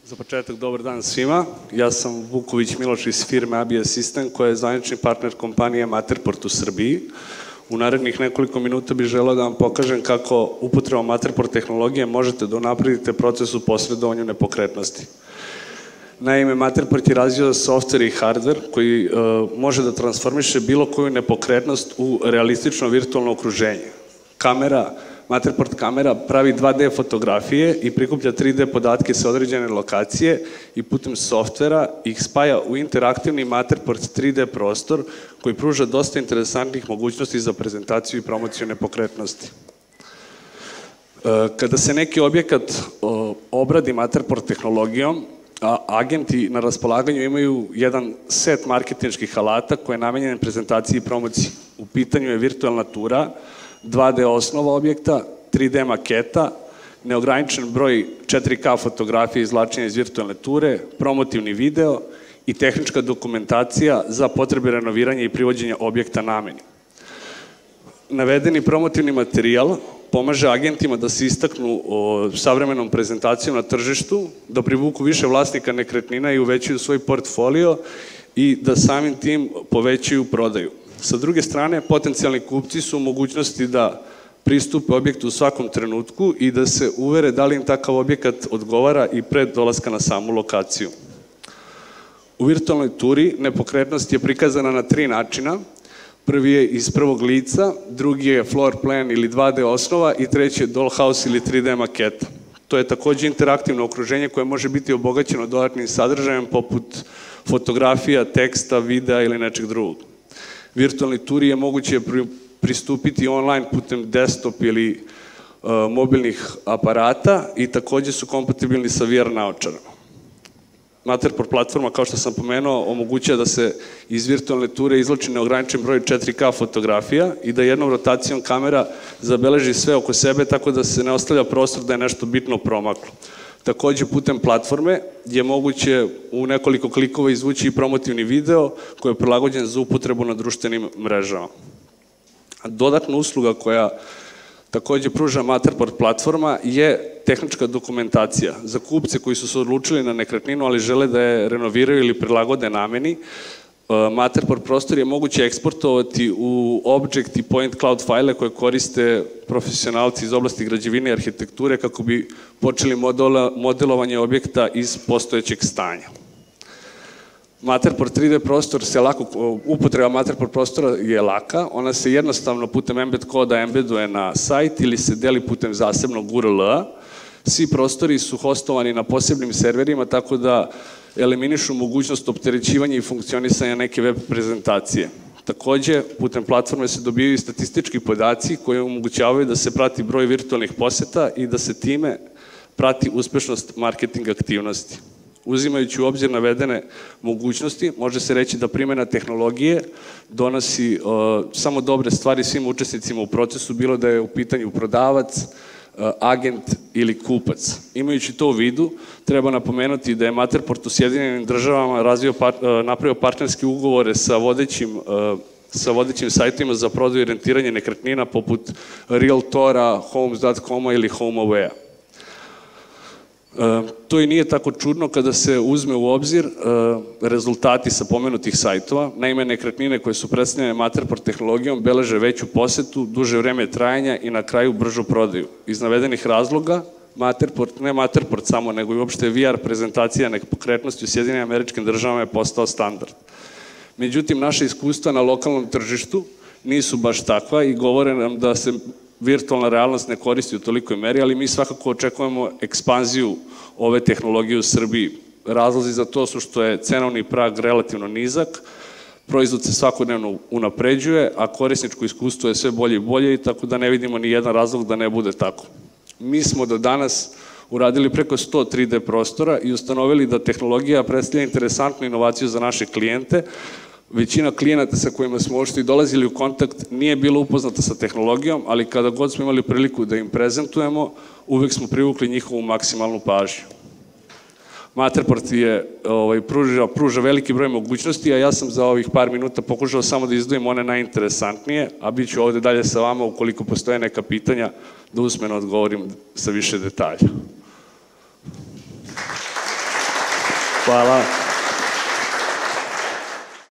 Za početak, dobar dan svima. Ja sam Vuković Miloš iz firme ABS System, koja je zvanični partner kompanije Matterport u Srbiji. U narednih nekoliko minuta bih želeo da vam pokažem kako upotrebom Matterport tehnologije možete da unapredite proces u posredovanju nepokretnosti. Naime, Matterport je razvio software i hardware koji može da transformiše bilo koju nepokretnost u realistično virtualno okruženje. Matterport kamera pravi 2D fotografije i prikuplja 3D podatke sa određene lokacije i putem softvera ih spaja u interaktivni Matterport 3D prostor koji pruža dosta interesantnih mogućnosti za prezentaciju i promociju nepokretnosti. Kada se neki objekat obradi Matterport tehnologijom, agenti na raspolaganju imaju jedan set marketinških alata koje je namenjen prezentaciji i promociji. U pitanju je virtualna tura, 2D osnova objekta, 3D maketa, neograničen broj 4K fotografije izvlačenja iz virtualne ture, promotivni video i tehnička dokumentacija za potrebe renoviranja i privođenja objekta nameni. Navedeni promotivni materijal pomaže agentima da se istaknu savremenom prezentacijom na tržištu, da privuku više vlasnika nekretnina i uvećaju svoj portfolio i da samim tim povećaju prodaju. Sa druge strane, potencijalni kupci su u mogućnosti da pristupe objektu u svakom trenutku i da se uvere da li im takav objekat odgovara i pre dolaska na samu lokaciju. U virtualnoj turi nepokretnost je prikazana na 3 načina. Prvi je iz prvog lica, drugi je floor plan ili 2D osnova i treći je dollhouse ili 3D maketa. To je takođe interaktivno okruženje koje može biti obogaćeno dodatnim sadržajem poput fotografija, teksta, videa ili nečeg drugog. Virtualni turi je moguće pristupiti online putem desktop ili mobilnih aparata i takođe su kompatibilni sa VR naočarama. Matterport platforma, kao što sam pomenuo, omogućava da se iz virtualne ture izvlači neograničen broj 4K fotografija i da jednom rotacijom kamera zabeleži sve oko sebe tako da se ne ostavlja prostor da je nešto bitno promaklo. Takođe, putem platforme je moguće u nekoliko klikova izvući i promotivni video koji je prilagođen za upotrebu na društvenim mrežama. Dodatna usluga koja takođe pruža Matterport platforma je tehnička dokumentacija. Za kupce koji su se odlučili na nekretninu, ali žele da je renoviraju ili prilagode nameni, Matterport prostor je moguće eksportovati u object i point cloud fajle koje koriste profesionalci iz oblasti građevine i arhitekture kako bi počeli modelovanje objekta iz postojećeg stanja. Matterport 3D prostor upotreba Matterport prostora je laka, ona se jednostavno putem embed koda embeduje na sajt ili se deli putem zasebnog URL-a. Svi prostori su hostovani na posebnim serverima, tako da eliminišu mogućnost opterećivanja i funkcionisanja neke web prezentacije. Takođe, putem platforme se dobijaju i statistički podaci koji omogućavaju da se prati broj virtualnih poseta i da se time prati uspešnost marketing aktivnosti. Uzimajući u obzir navedene mogućnosti, može se reći da primjena tehnologije donosi samo dobre stvari svim učesnicima u procesu, bilo da je u pitanju prodavac, agent ili kupac. Imajući to u vidu, treba napomenuti da je Matterport u Sjedinjenim Državama napravio partnerske ugovore sa vodećim sajtovima za prodaju i rentiranje nekretnina poput Realtora, Homes.com-a ili HomeAway-a. To i nije tako čudno kada se uzme u obzir rezultati sa pomenutih sajtova. Naime, nekretnine koje su predstavljene Matterport tehnologijom beleže veću posetu, duže vreme trajanja i na kraju bržu prodaju. Iz navedenih razloga, ne Matterport samo, nego i uopšte VR prezentacija nepokretnosti u Sjedinjenim Američkim Državama je postao standard. Međutim, naše iskustva na lokalnom tržištu nisu baš takva i govore nam da se virtualna realnost ne koristi u tolikoj meri, ali mi svakako očekujemo ekspanziju ove tehnologije u Srbiji. Razlozi za to su što je cenovni prag relativno nizak, proizvod se svakodnevno unapređuje, a korisničko iskustvo je sve bolje i bolje i tako da ne vidimo ni jedan razlog da ne bude tako. Mi smo do danas uradili preko 100 3D prostora i ustanovili da tehnologija predstavlja interesantnu inovaciju za naše klijente. Većina klijenata sa kojima smo uopšte dolazili u kontakt nije bila upoznata sa tehnologijom, ali kada god smo imali priliku da im prezentujemo, uvek smo privukli njihovu maksimalnu pažnju. Matterport pruža veliki broj mogućnosti, a ja sam za ovih par minuta pokušao samo da izdvojim one najinteresantnije, a bit ću ovde dalje sa vama ukoliko postoje neka pitanja da usmeno odgovorim sa više detalja. Hvala.